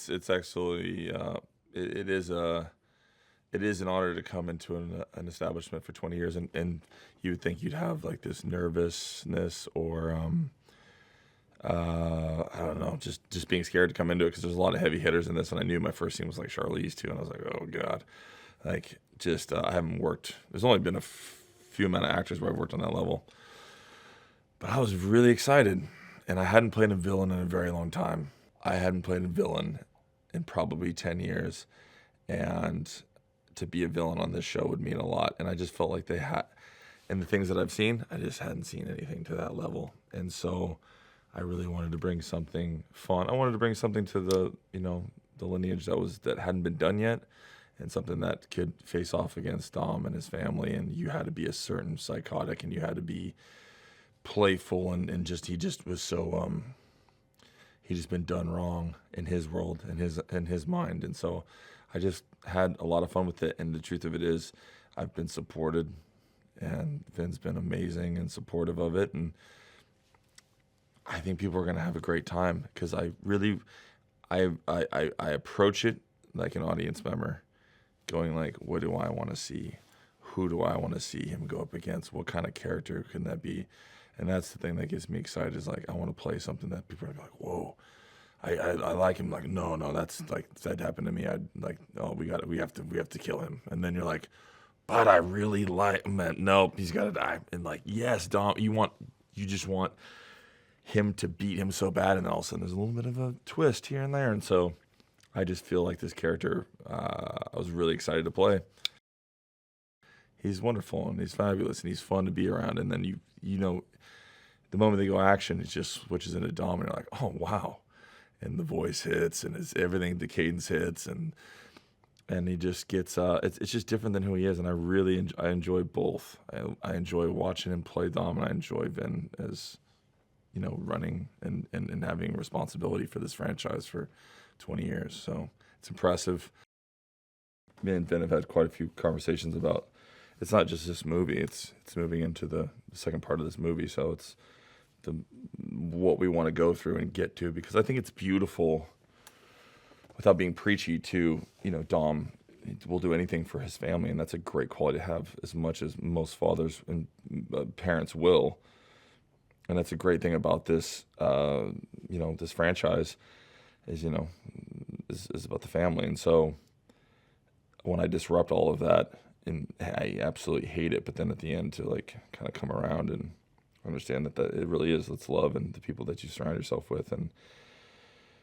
it's actually it is an honor to come into an establishment for 20 years, and you would think you'd have like this nervousness or I don't know, just being scared to come into it because there's a lot of heavy hitters in this, and I knew my first scene was like Charlize too, and I was like, oh god, like just I haven't worked. There's only been a few amount of actors where I've worked on that level, but I was really excited, and I hadn't played a villain in a very long time. I hadn't played a villain in probably 10 years, and to be a villain on this show would mean a lot. And I just felt like they had, and the things that I've seen, I just hadn't seen anything to that level. And so I really wanted to bring something fun. I wanted to bring something to the, the lineage that hadn't been done yet, and something that could face off against Dom and his family. And you had to be a certain psychotic, and you had to be playful, and he just was so, he just been done wrong in his world, in his mind. And so I just had a lot of fun with it, and the truth of it is I've been supported, and Vin's been amazing and supportive of it, and I think people are going to have a great time because I approach it like an audience member, going like, what do I want to see? Who do I want to see him go up against? What kind of character can that be? And that's the thing that gets me excited, is like I want to play something that people are like, whoa. I like him. Like, no, that's like, if that happened to me, I'd like, oh, we have to kill him. And then you're like, but I really like, man, nope, he's got to die. And like, yes, Dom, you just want him to beat him so bad, and then all of a sudden there's a little bit of a twist here and there. And so I just feel like this character, I was really excited to play. He's wonderful, and he's fabulous, and he's fun to be around. And then the moment they go action, it just switches into Dom, and you're like, oh wow. And the voice hits, and everything, the cadence hits, and he just gets, it's just different than who he is, and I enjoy both. I enjoy watching him play Dom, and I enjoy Vin as, running and having responsibility for this franchise for 20 years. So it's impressive. Me and Vin have had quite a few conversations about, it's not just this movie, it's moving into the second part of this movie, so it's what we want to go through and get to, because I think it's beautiful, without being preachy, to, Dom will do anything for his family, and that's a great quality to have, as much as most fathers and parents will. And that's a great thing about this, this franchise is about the family. And so when I disrupt all of that, and I absolutely hate it, but then at the end to like kind of come around and understand that it really is, it's love and the people that you surround yourself with, and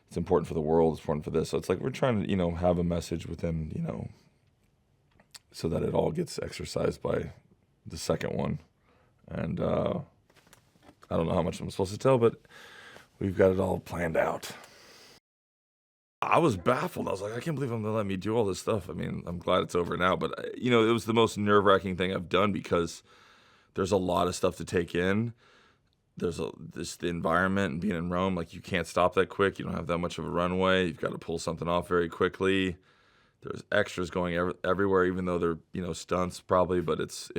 it's important for the world, it's important for this. So it's like we're trying to, have a message within, so that it all gets exercised by the second one. And I don't know how much I'm supposed to tell, but we've got it all planned out. I was baffled. I was like, I can't believe I'm going to let me do all this stuff. I mean, I'm glad it's over now, but it was the most nerve-wracking thing I've done, because there's a lot of stuff to take in. There's the environment and being in Rome, like you can't stop that quick. You don't have that much of a runway. You've got to pull something off very quickly. There's extras going everywhere, even though they're stunts probably, but it's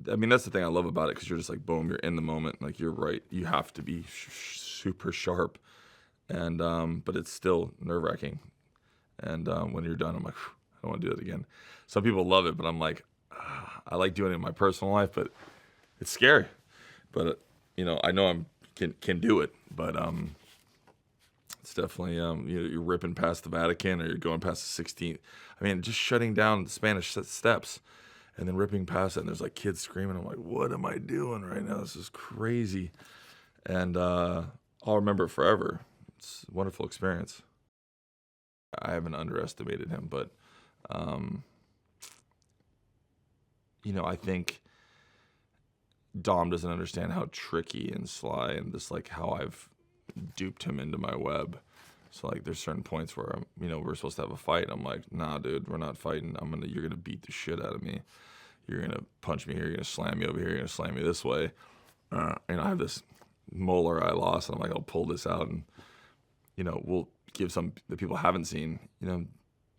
I mean, that's the thing I love about it, because you're just like, boom, you're in the moment. Like, you're right. You have to be super sharp, and but it's still nerve-wracking. And when you're done, I'm like, I don't want to do it again. Some people love it, but I'm like, I like doing it in my personal life, but it's scary. But I know I can do it, but it's definitely you're ripping past the Vatican, or you're going past the 16th. I mean, just shutting down the Spanish steps, and then ripping past it, and there's like kids screaming. I'm like, what am I doing right now? This is crazy. And I'll remember it forever. It's a wonderful experience. I haven't underestimated him, but I think Dom doesn't understand how tricky and sly, and just like how I've duped him into my web. So like, there's certain points where we're supposed to have a fight. I'm like, nah, dude, we're not fighting. You're gonna beat the shit out of me. You're gonna punch me here. You're gonna slam me over here. You're gonna slam me this way. I have this molar I lost, and I'm like, I'll pull this out, and we'll give some that people haven't seen.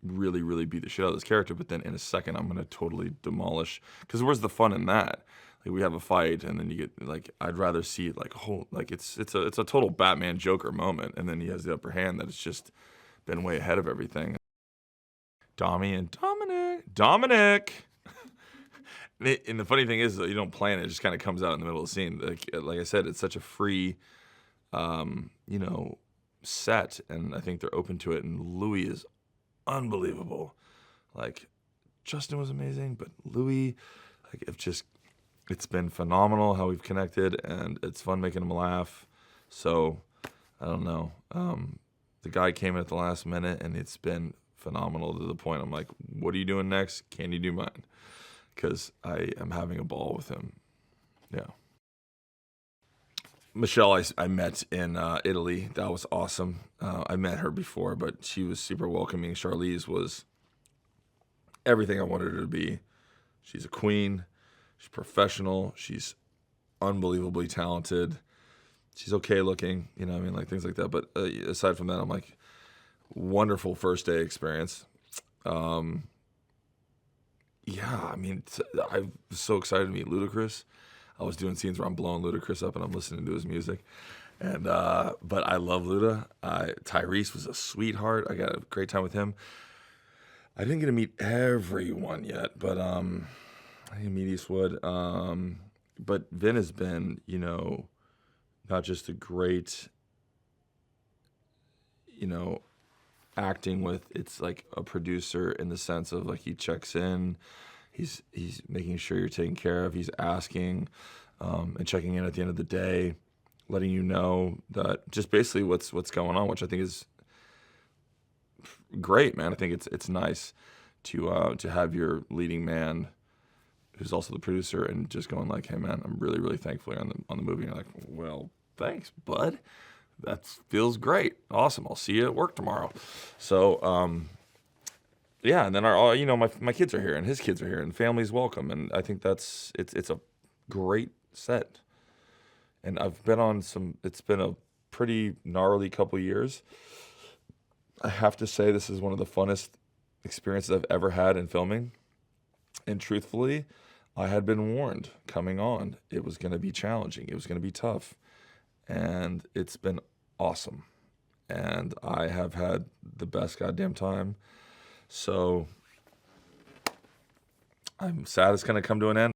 Really, really beat the shit out of this character. But then in a second, I'm gonna totally demolish. Because where's the fun in that? like we have a fight, and then you get like I'd rather see like a whole like it's a total Batman Joker moment, and then he has the upper hand that it's just been way ahead of everything. Dommy and Dominic. And the funny thing is that you don't plan it; it just kind of comes out in the middle of the scene. Like I said, it's such a free, you know, set, and I think they're open to it. And Louis is unbelievable. Like Justin was amazing, but Louis, like it's been phenomenal how we've connected, and it's fun making him laugh. So I don't know. The guy came in at the last minute, and it's been phenomenal to the point I'm like, what are you doing next? Can you do mine? Because I am having a ball with him. Yeah. Michelle, I met in Italy. That was awesome. I met her before, but she was super welcoming. Charlize was everything I wanted her to be. She's a queen. She's professional. She's unbelievably talented. She's okay looking, you know what I mean? Like things like that. But aside from that, I'm like, wonderful first day experience. Yeah, I mean, I was so excited to meet Ludacris. I was doing scenes where I'm blowing Ludacris up and I'm listening to his music. And but I love Luda. Tyrese was a sweetheart. I got a great time with him. I didn't get to meet everyone yet, but I didn't meet Eastwood. But Vin has been, you know, not just a great, you know, acting with, it's like a producer in the sense of like he checks in, he's making sure you're taken care of, he's asking and checking in at the end of the day, letting you know that just basically what's going on, which I think is great, man. I think it's nice to have your leading man who's also the producer and just going like, hey man, I'm really, really thankful you're on the movie. And you're like, well, thanks, bud. That feels great. Awesome. I'll see you at work tomorrow. So, yeah. And then you know, my kids are here and his kids are here and family's welcome. And I think it's a great set. And I've been on it's been a pretty gnarly couple years. I have to say this is one of the funnest experiences I've ever had in filming. And truthfully, I had been warned coming on. It was going to be challenging. It was going to be tough. And it's been awesome. And I have had the best goddamn time. So I'm sad it's going to come to an end.